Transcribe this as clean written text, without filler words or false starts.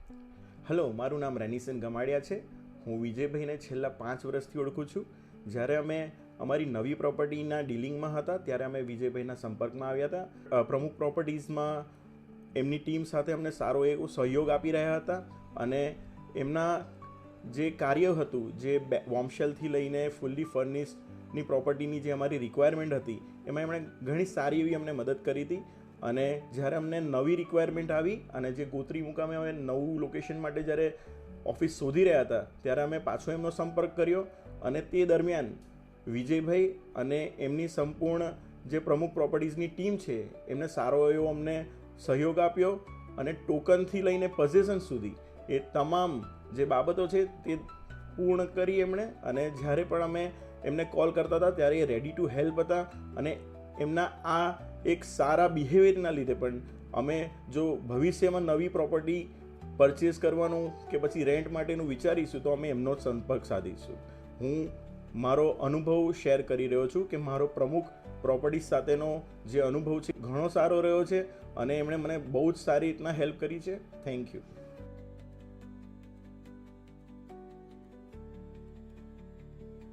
Hello, મારું નામ રેનિસન ગમાડિયા છે. હું વિજયભાઈને છેલ્લા 5 વર્ષથી ઓળખું છું. જ્યારે અમે અમારી નવી પ્રોપર્ટીના ડીલિંગમાં હતા ત્યારે અમે વિજયભાઈના સંપર્કમાં આવ્યા હતા. પ્રમુખ પ્રોપર્ટીઝમાં એમની ટીમ સાથે અમને સારો એવો સહયોગ આપી રહ્યા હતા અને એમના જે કાર્ય હતું, જે વોર્મશેલથી લઈને ફૂલ્લી ફર્નિશ્ડની પ્રોપર્ટીની જે અમારી રિક્વાયરમેન્ટ હતી એમાં એમણે ઘણી સારી એવી અમને મદદ કરી હતી. અને જ્યારે અમને નવી રિક્વાયરમેન્ટ આવી અને જે ગોત્રી મુકામે અમે નવું લોકેશન માટે જ્યારે ઓફિસ શોધી રહ્યા હતા ત્યારે અમે પાછો એમનો સંપર્ક કર્યો અને તે દરમિયાન વિજયભાઈ અને એમની સંપૂર્ણ જે પ્રમુખ પ્રોપર્ટીઝની ટીમ છે એમને સારો એવો અમને સહયોગ આપ્યો અને ટોકનથી લઈને પોઝેશન સુધી એ તમામ જે બાબતો છે તે પૂર્ણ કરી એમણે. અને જ્યારે પણ અમે એમને કોલ કરતા હતા ત્યારે એ રેડી ટુ હેલ્પ હતા અને એમના આ એક સારા બિહેવિયરના લીધે પણ અમે જો ભવિષ્યમાં નવી પ્રોપર્ટી પરચેસ કરવાનું કે પછી રેન્ટ માટેનું વિચારીશું તો અમે એમનો સંપર્ક સાધીશું. હું મારો અનુભવ શેર કરી રહ્યો છું કે મારો પ્રમુખ પ્રોપર્ટી સાથેનો જે અનુભવ છે ઘણો સારો રહ્યો છે અને એમણે મને બહુ જ સારી રીતના હેલ્પ કરી છે. Thank you.